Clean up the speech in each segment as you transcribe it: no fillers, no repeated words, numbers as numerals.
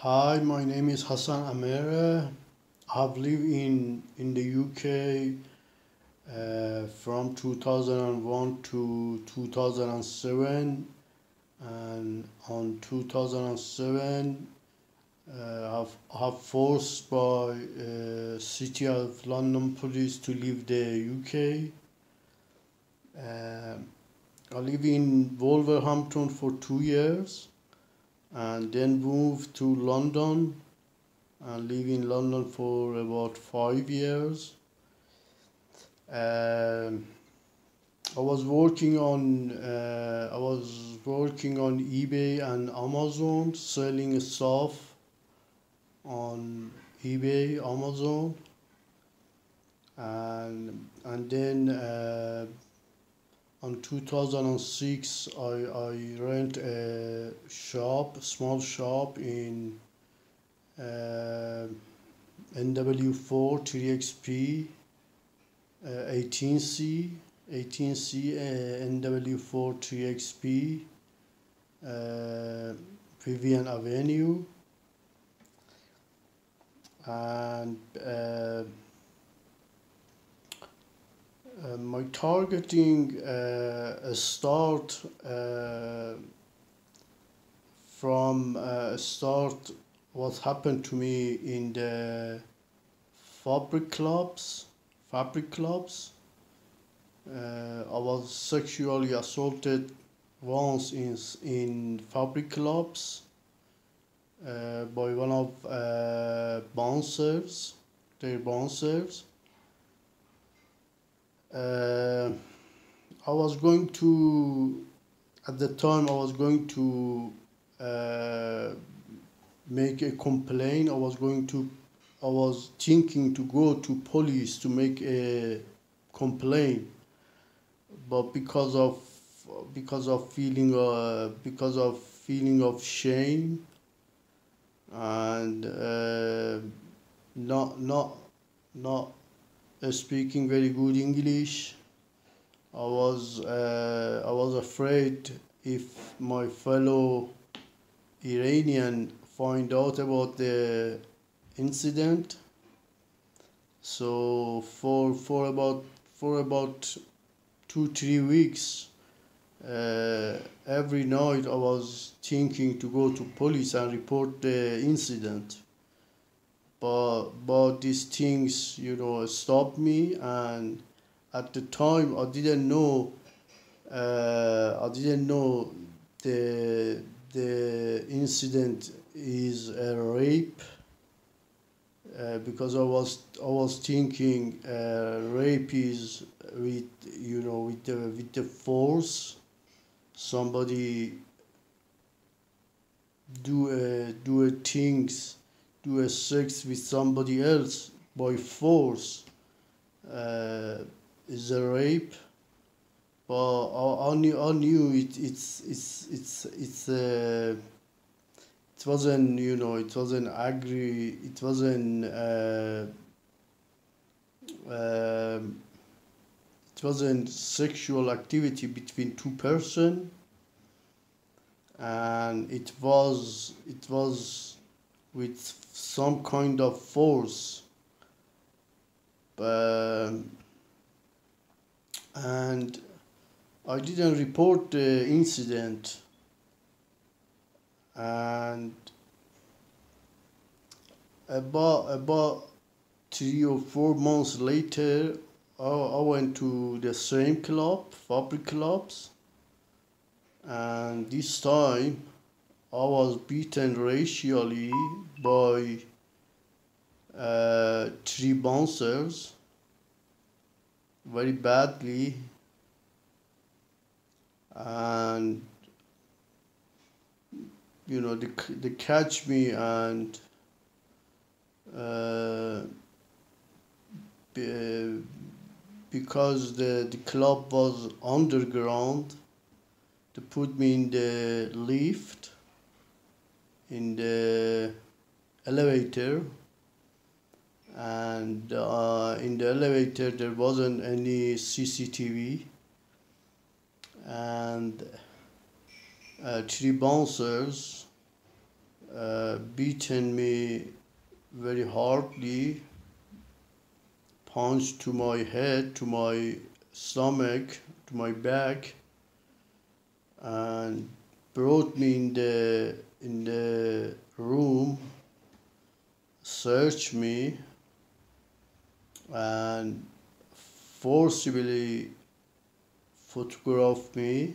Hi, my name is Hassan Amere. I've lived in the UK from 2001 to 2007, and on 2007 I've forced by City of London Police to leave the UK. I live in Wolverhampton for 2 years and then moved to London and live in London for about 5 years. Um, I was working on eBay and Amazon, selling stuff on eBay, Amazon, and then on 2006 I rent a small shop in uh, NW4 3XP 18C NW4 3XP Vivian Avenue, and my targeting start from start what happened to me in the fabric clubs. Fabric clubs. I was sexually assaulted once in fabric clubs by one of bouncers, their bouncers. Uh, I was going to, at the time, I was going to make a complaint. I was thinking to go to police to make a complaint, but because of feeling of shame and not speaking very good English, I was afraid if my fellow Iranian find out about the incident. So for about 2 3 weeks, every night I was thinking to go to police and report the incident. But these things, stopped me. And at the time, I didn't know the incident is a rape, because I was thinking rape is with the force. Somebody do a sex with somebody else by force, uh, is a rape. But I knew it wasn't, it wasn't agree it wasn't um it wasn't sexual activity between two person, and it was with some kind of force. um, and I didn't report the incident. And about 3 or 4 months later, I went to the same club, fabric clubs, and this time I was beaten racially by three bouncers very badly. And they catch me, and uh, be- because the club was underground, they put me in the lift, in the elevator. And in the elevator there wasn't any CCTV, and three bouncers beaten me very hardly, punched to my head, to my stomach, to my back, and brought me in the room, searched me, and forcibly photographed me,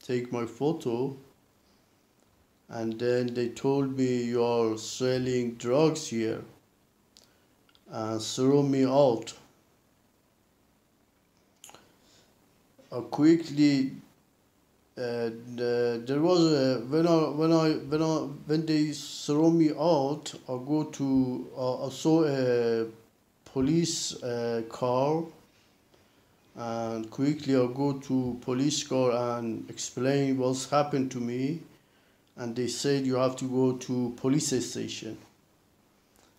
take my photo, and then they told me you are selling drugs here, and threw me out. Quickly, there was a when they throw me out, I saw a police car, and quickly I go to police car and explain what's happened to me, and they said you have to go to police station.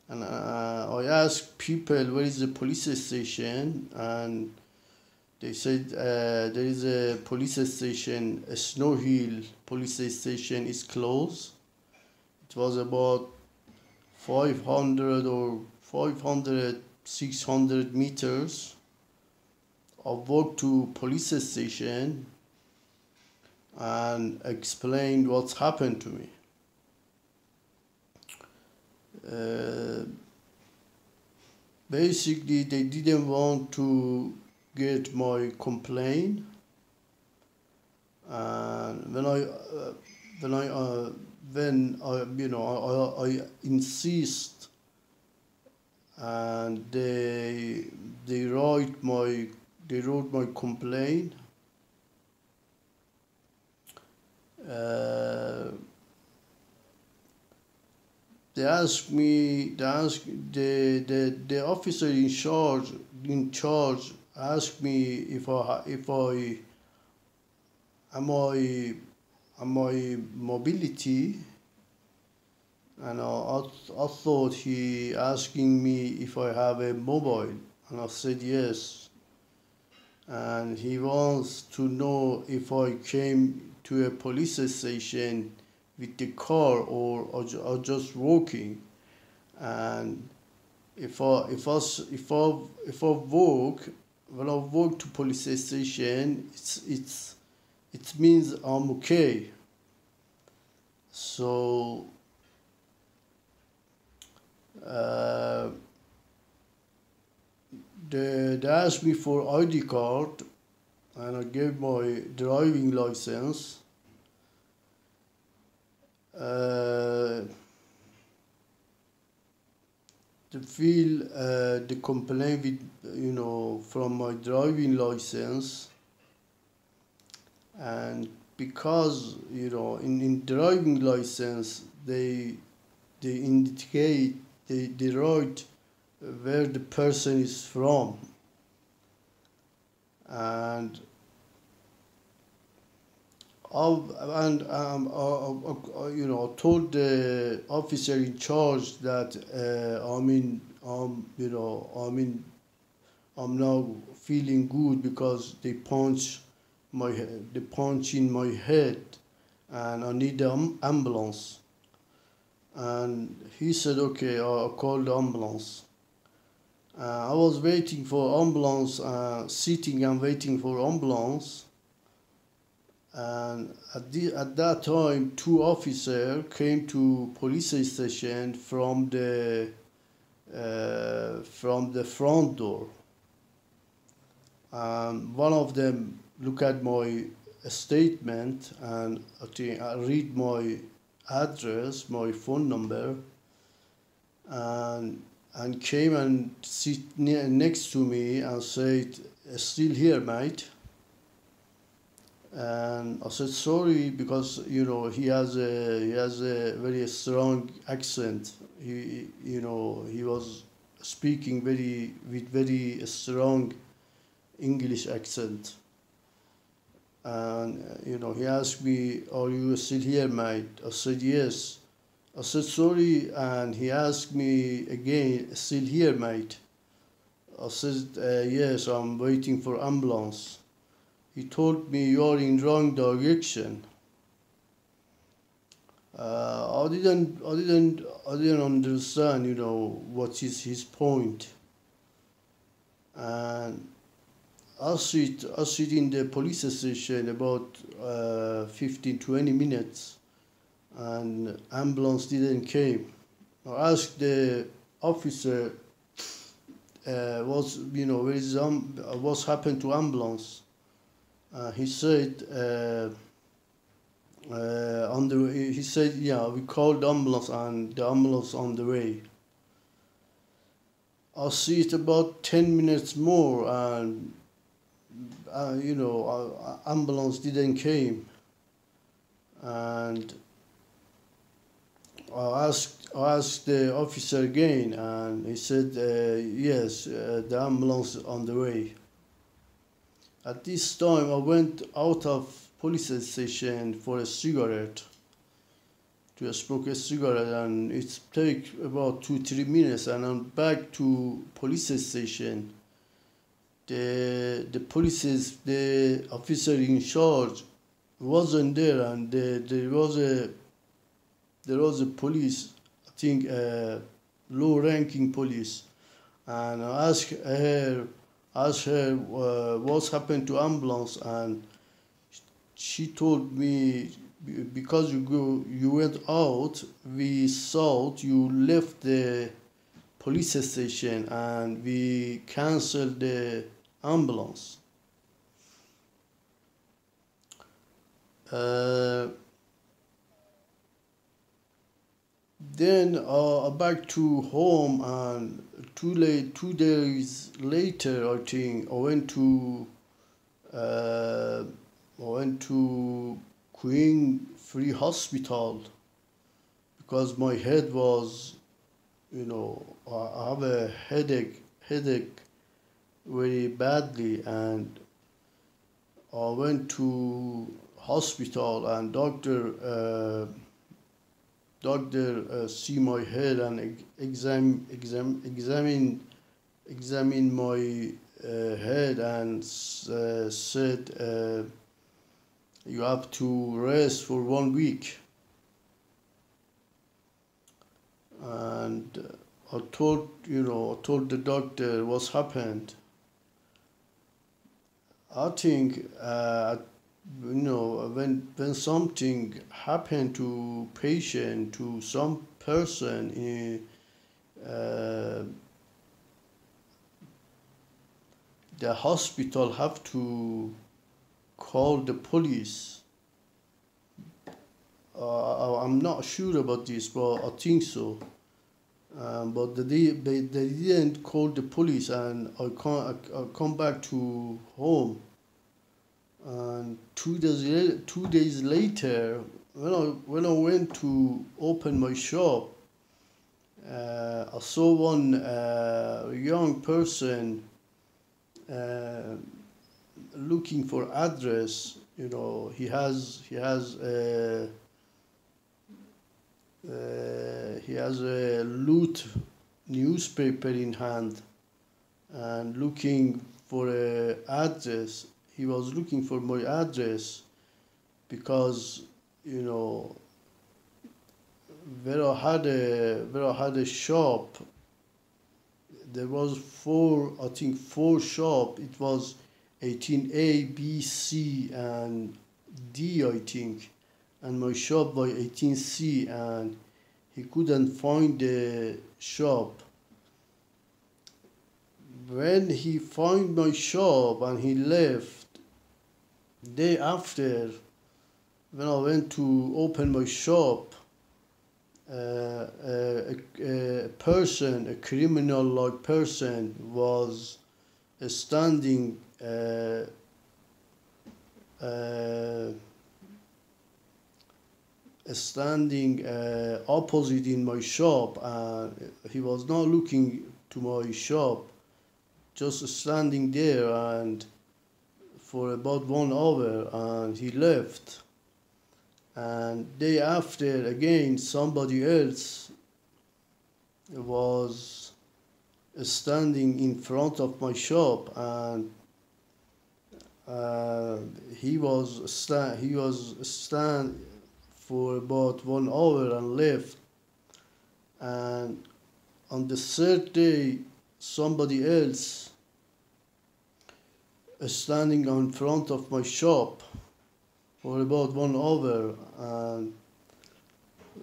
And I asked people where is the police station, and they said there is a police station, a Snow Hill police station is closed. It was about 600 meters. I walked to police station and explained what's happened to me. Basically, they didn't want to get my complaint, and I insist, and they wrote my complaint. They asked me. The officer in charge asked me if I am I mobility, and I thought he asking me if I have a mobile, and I said yes. And he wants to know if I came to a police station with the car or just walking, and if I walk, when I walk to police station, it means I'm okay. So they asked me for ID card, and I gave my driving license. To feel the complaint with from my driving license, and because in driving license they indicate, they write where the person is from, and I told the officer in charge that I'm now feeling good because they punch in my head, and I need an ambulance. And he said, okay, I'll call the ambulance. I was waiting for ambulance, sitting and waiting for ambulance. And at that time, two officers came to police station from the front door. One of them looked at my statement, and I read my address, my phone number, and came and sit next to me and said, "Still here, mate?" And I said sorry, because he has a very strong accent. He was speaking with very strong English accent. And he asked me, "Are you still here, mate?" I said yes. I said sorry, and he asked me again, "Still here, mate?" I said yes, I'm waiting for ambulance. He told me, "You are in wrong direction." I didn't understand, what is his point. And I sit in the police station about 15, 20 minutes, and ambulance didn't came. I asked the officer, what's happened to ambulance? He said, he said, yeah, we called ambulance and the ambulance on the way. I see it about 10 minutes more, and ambulance didn't came. And I asked the officer again, and he said, yes, the ambulance on the way. At this time, I went out of police station for a cigarette, to smoke a cigarette, and it take about 2-3 minutes, and I'm back to police station. The officer in charge wasn't there, and there was a police, I think low-ranking police, and I asked her what's happened to ambulance, and she told me, because you went out, we saw you left the police station and we canceled the ambulance. Then back to home, and 2 days later, I think I went to Queen Free Hospital, because my head was, I have a headache very badly, and I went to hospital, and doctor see my head and examine my head, and said, you have to rest for 1 week. And I told the doctor what's happened. I think when something happened to patient, to some person, the hospital have to call the police. I'm not sure about this, but I think so. But they didn't call the police, and I come back to home. And 2 days later, when I went to open my shop, I saw one young person looking for address. He has a loot newspaper in hand, and looking for a address. He was looking for my address, because where I had a shop, there was four shop. It was 18A, B, C, and D, I think, and my shop was 18C, and he couldn't find the shop. When he found my shop and he left, day after, when I went to open my shop, a criminal-like person was standing opposite in my shop, and he was not looking to my shop, just standing there, and for about 1 hour, and he left. And day after, again, somebody else was standing in front of my shop, and he was for about 1 hour and left. And on the third day, somebody else standing in front of my shop for about 1 hour, and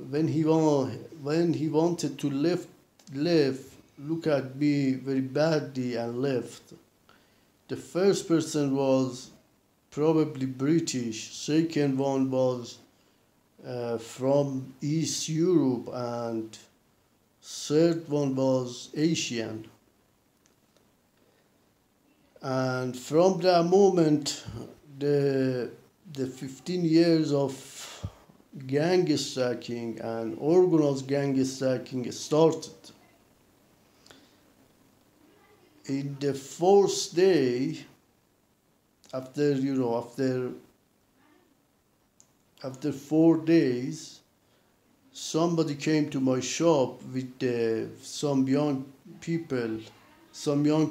when he wanted to left, look at me very badly and left. The first person was probably British. Second one was from East Europe, and third one was Asian. And from that moment, the 15 years of gang stacking and organized gang stacking started. In the fourth day, after 4 days, somebody came to my shop with some young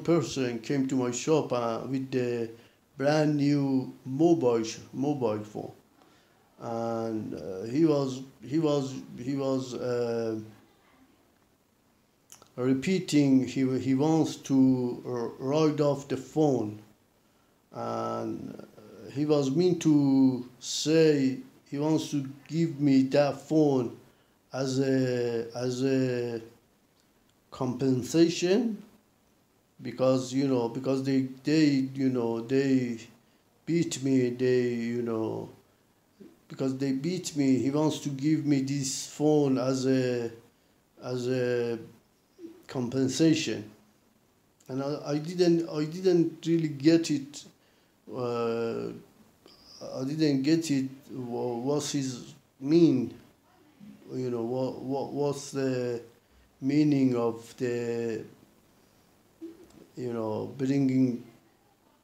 person came to my shop with the brand new mobile phone, and he was repeating he wants to write off the phone, and he was mean to say he wants to give me that phone as a compensation, because they beat me, because they beat me. He wants to give me this phone as a compensation, and I didn't really get it. I didn't get it. What's his mean? What's the meaning of the bringing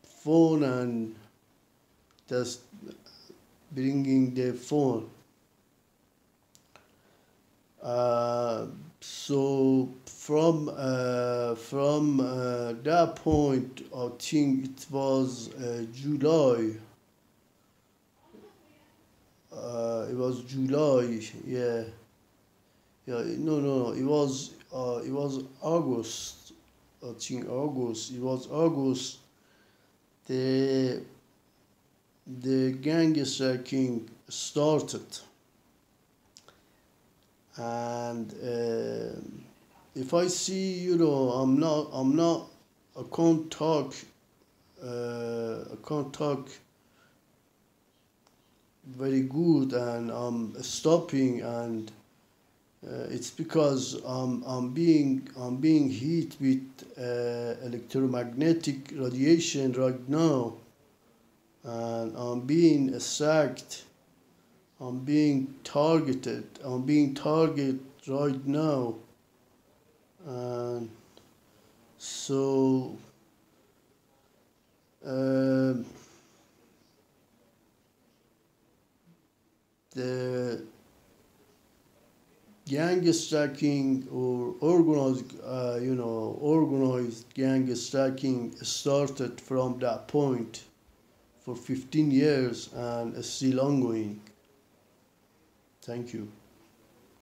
phone and just bringing the phone. So from that point, I think it was July. It was July, yeah. No. It was August. I think August. It was August. The gang stacking started, and if I see, I can't talk very good, and I'm stopping, and it's because I'm being hit with electromagnetic radiation right now, and I'm being attacked. I'm being targeted. I'm being targeted right now, and so the gang stacking or organized gang stacking started from that point for 15 years and is still ongoing. Thank you.